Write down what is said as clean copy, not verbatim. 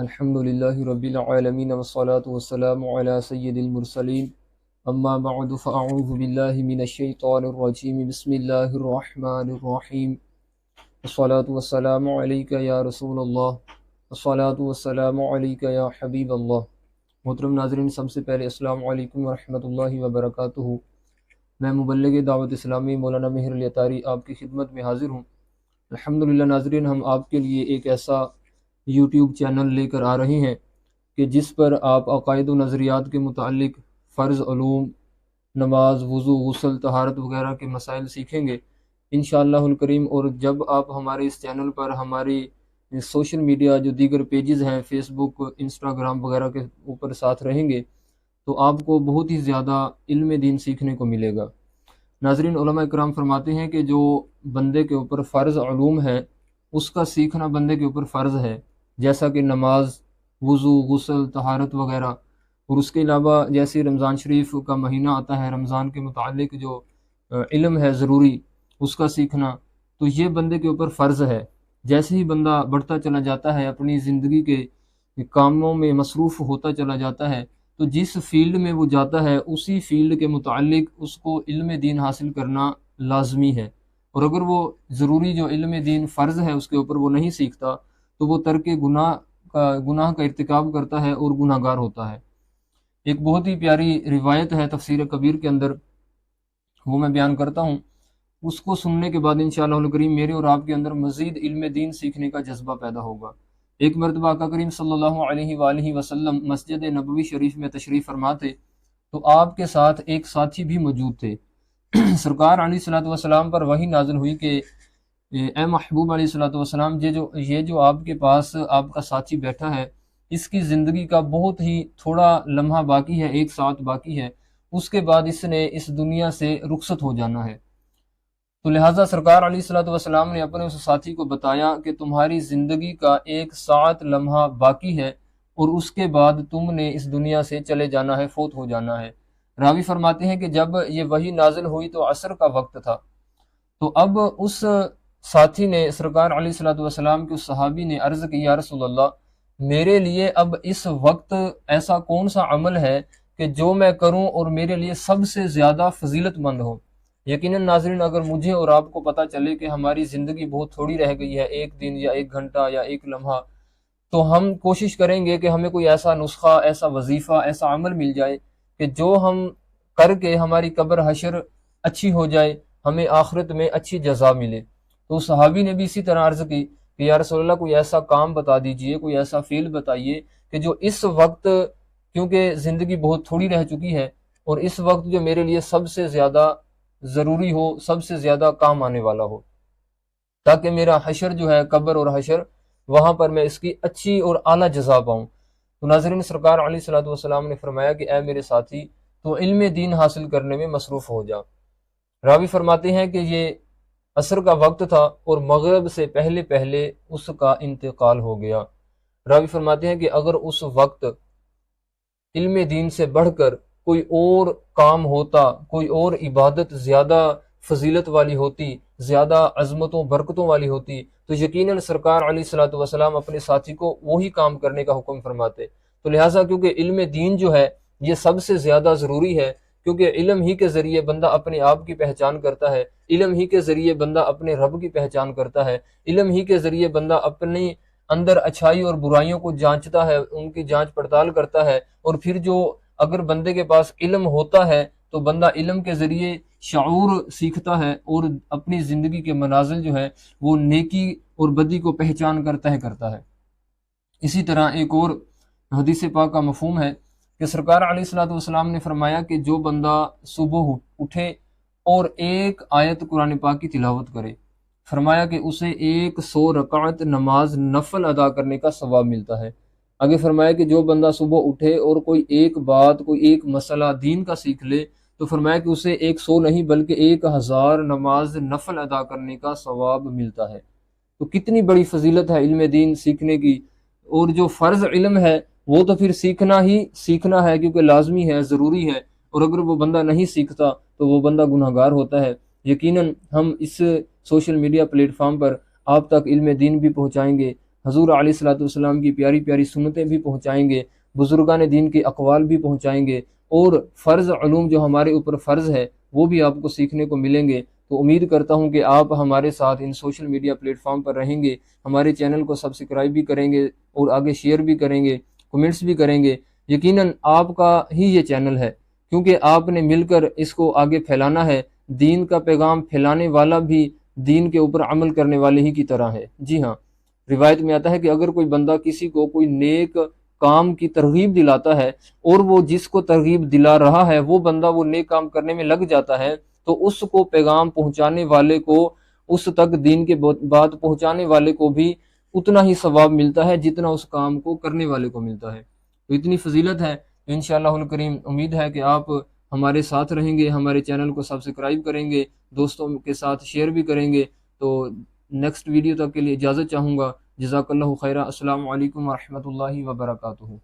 الحمدللہ رب العالمین والصلاة والسلام علی سید المرسلین اما بعد فاعوذ باللہ من الشیطان الرجیم بسم اللہ الرحمن الرحیم والصلاة والسلام علیک یا رسول اللہ والصلاة والسلام علیک یا حبیب اللہ۔ محترم ناظرین، سب سے پہلے السلام علیکم ورحمۃ اللہ وبرکاتہ۔ میں مبلغ دعوت اسلامی مولانا مہر علی اطاری آپ کی خدمت میں حاضر ہوں۔ الحمدللہ ناظرین، ہم آپ کے لیے ایک ایسا یوٹیوب چینل لے کر آ رہے ہیں کہ جس پر آپ عقائد و نظریات کے متعلق فرض علوم، نماز، وضو، غسل، طہارت وغیرہ کے مسائل سیکھیں گے انشاءاللہ الکریم۔ اور جب آپ ہمارے اس چینل پر ہماری سوشل میڈیا جو دیگر پیجز ہیں، فیس بک، انسٹاگرام وغیرہ کے اوپر ساتھ رہیں گے تو آپ کو بہت ہی زیادہ علم دین سیکھنے کو ملے گا۔ ناظرین، علماء کرام فرماتے ہیں کہ جو بندے کے اوپر فرض علوم ہے اس کا سیکھنا بندے کے اوپر فرض ہے، جیسا کہ نماز، وضو، غسل، طہارت وغیرہ۔ اور اس کے علاوہ جیسے رمضان شریف کا مہینہ آتا ہے، رمضان کے متعلق جو علم ہے ضروری اس کا سیکھنا، تو یہ بندے کے اوپر فرض ہے۔ جیسے ہی بندہ بڑھتا چلا جاتا ہے، اپنی زندگی کے کاموں میں مصروف ہوتا چلا جاتا ہے، تو جس فیلڈ میں وہ جاتا ہے اسی فیلڈ کے متعلق اس کو علم دین حاصل کرنا لازمی ہے۔ اور اگر وہ ضروری جو علم دین فرض ہے اس کے اوپر وہ نہیں سیکھتا تو وہ ترک گناہ کا ارتکاب کرتا ہے اور گناہ گار ہوتا ہے۔ ایک بہت ہی پیاری روایت ہے تفسیر کبیر کے اندر، وہ میں بیان کرتا ہوں۔ اس کو سننے کے بعد انشاءاللہ الکریم میرے اور آپ کے اندر مزید علم دین سیکھنے کا جذبہ پیدا ہوگا۔ ایک مرتبہ آقا کریم صلی اللہ علیہ وآلہ وسلم مسجد نبوی شریف میں تشریف فرما تھے، تو آپ کے ساتھ ایک ساتھی بھی موجود تھے۔ سرکار علیہ الصلوۃ والسلام پر وحی نازل ہوئی کہ اے محبوب علیہ الصلوۃ والسلام، یہ جو آپ کے پاس آپ کا ساتھی بیٹھا ہے اس کی زندگی کا بہت ہی تھوڑا لمحہ باقی ہے، 1 ساعت باقی ہے، اس کے بعد اس نے اس دنیا سے رخصت ہو جانا ہے۔ تو لہٰذا سرکار علیہ الصلوۃ والسلام نے اپنے اس ساتھی کو بتایا کہ تمہاری زندگی کا 1 ساعت لمحہ باقی ہے اور اس کے بعد تم نے اس دنیا سے چلے جانا ہے، فوت ہو جانا ہے۔ راوی فرماتے ہیں کہ جب یہ وحی نازل ہوئی تو عصر کا وقت تھا، تو اب اس ساتھی نے سرکار علیہ الصلوۃ والسلام کے اس صحابی نے عرض کی، یا رسول اللہ، میرے لیے اب اس وقت ایسا کون سا عمل ہے کہ جو میں کروں اور میرے لیے سب سے زیادہ فضیلت مند ہو؟ یقیناً ناظرین، اگر مجھے اور آپ کو پتہ چلے کہ ہماری زندگی بہت تھوڑی رہ گئی ہے، 1 دن یا 1 گھنٹہ یا 1 لمحہ، تو ہم کوشش کریں گے کہ ہمیں کوئی ایسا نسخہ، ایسا وظیفہ، ایسا عمل مل جائے کہ جو ہم کر کے ہماری قبر حشر اچھی ہو جائے، ہمیں آخرت میں اچھی جزا ملے۔ تو صحابی نے بھی اسی طرح عرض کی کہ یا رسول اللہ، کوئی ایسا کام بتا دیجئے، کوئی ایسا فعل بتائیے کہ جو اس وقت، کیونکہ زندگی بہت تھوڑی رہ چکی ہے، اور اس وقت جو میرے لیے سب سے زیادہ ضروری ہو، سب سے زیادہ کام آنے والا ہو، تاکہ میرا حشر جو ہے، قبر اور حشر، وہاں پر میں اس کی اچھی اور اعلیٰ جزا پاؤں۔ تو ناظرین، سرکار علیہ الصلوۃ والسلام نے فرمایا کہ اے میرے ساتھی، تو علم دین حاصل کرنے میں مصروف ہو جا۔ راوی فرماتے ہیں کہ یہ عصر کا وقت تھا اور مغرب سے پہلے پہلے اس کا انتقال ہو گیا۔ راوی فرماتے ہیں کہ اگر اس وقت علم دین سے بڑھ کر کوئی اور کام ہوتا، کوئی اور عبادت زیادہ فضیلت والی ہوتی، زیادہ عظمتوں برکتوں والی ہوتی، تو یقیناً سرکار علیہ الصلوۃ والسلام اپنے ساتھی کو وہی کام کرنے کا حکم فرماتے۔ تو لہٰذا کیونکہ علم دین جو ہے یہ سب سے زیادہ ضروری ہے، کیونکہ علم ہی کے ذریعے بندہ اپنے آپ کی پہچان کرتا ہے، علم ہی کے ذریعے بندہ اپنے رب کی پہچان کرتا ہے، علم ہی کے ذریعے بندہ اپنی اندر اچھائی اور برائیوں کو جانچتا ہے، ان کی جانچ پڑتال کرتا ہے۔ اور پھر جو اگر بندے کے پاس علم ہوتا ہے تو بندہ علم کے ذریعے شعور سیکھتا ہے اور اپنی زندگی کے منازل جو ہے وہ نیکی اور بدی کو پہچان کر طے کرتا ہے۔ اسی طرح ایک اور حدیث پاک کا مفہوم ہے کہ سرکار علیہ الصلوۃ والسلام نے فرمایا کہ جو بندہ صبح اٹھے اور 1 آیت قرآن پاک کی تلاوت کرے، فرمایا کہ اسے 100 رکعت نماز نفل ادا کرنے کا ثواب ملتا ہے۔ آگے فرمایا کہ جو بندہ صبح اٹھے اور کوئی ایک بات، کوئی ایک مسئلہ دین کا سیکھ لے، تو فرمایا کہ اسے 100 نہیں بلکہ 1000 نماز نفل ادا کرنے کا ثواب ملتا ہے۔ تو کتنی بڑی فضیلت ہے علم دین سیکھنے کی۔ اور جو فرض علم ہے وہ تو پھر سیکھنا ہے، کیونکہ لازمی ہے، ضروری ہے، اور اگر وہ بندہ نہیں سیکھتا تو وہ بندہ گناہ گار ہوتا ہے۔ یقیناً ہم اس سوشل میڈیا پلیٹ فارم پر آپ تک علم دین بھی پہنچائیں گے، حضور علیہ الصلوۃ والسلام کی پیاری پیاری سنتیں بھی پہنچائیں گے، بزرگان دین کے اقوال بھی پہنچائیں گے، اور فرض علوم جو ہمارے اوپر فرض ہے وہ بھی آپ کو سیکھنے کو ملیں گے۔ تو امید کرتا ہوں کہ آپ ہمارے ساتھ ان سوشل میڈیا پلیٹ فارم پر رہیں گے، ہمارے چینل کو سبسکرائب بھی کریں گے اور آگے شیئر بھی کریں گے، کمنٹس بھی کریں گے۔ یقیناً آپ کا ہی یہ چینل ہے، کیونکہ آپ نے مل کر اس کو آگے پھیلانا ہے۔ دین کا پیغام پھیلانے والا بھی دین کے اوپر عمل کرنے والے ہی کی طرح ہے۔ جی ہاں، روایت میں آتا ہے کہ اگر کوئی بندہ کسی کو کوئی نیک کام کی ترغیب دلاتا ہے اور وہ جس کو ترغیب دلا رہا ہے وہ بندہ وہ نیک کام کرنے میں لگ جاتا ہے، تو اس کو پیغام پہنچانے والے کو، اس تک دین کے بات پہنچانے والے کو بھی اتنا ہی ثواب ملتا ہے جتنا اس کام کو کرنے والے کو ملتا ہے۔ تو اتنی فضیلت ہے۔ انشاءاللہ الکریم امید ہے کہ آپ ہمارے ساتھ رہیں گے، ہمارے چینل کو سبسکرائب کریں گے، دوستوں کے ساتھ شیئر بھی کریں گے۔ تو نیکسٹ ویڈیو تک کے لیے اجازت چاہوں گا۔ جزاک اللہ خیرہ۔ السلام علیکم ورحمۃ اللہ وبرکاتہ۔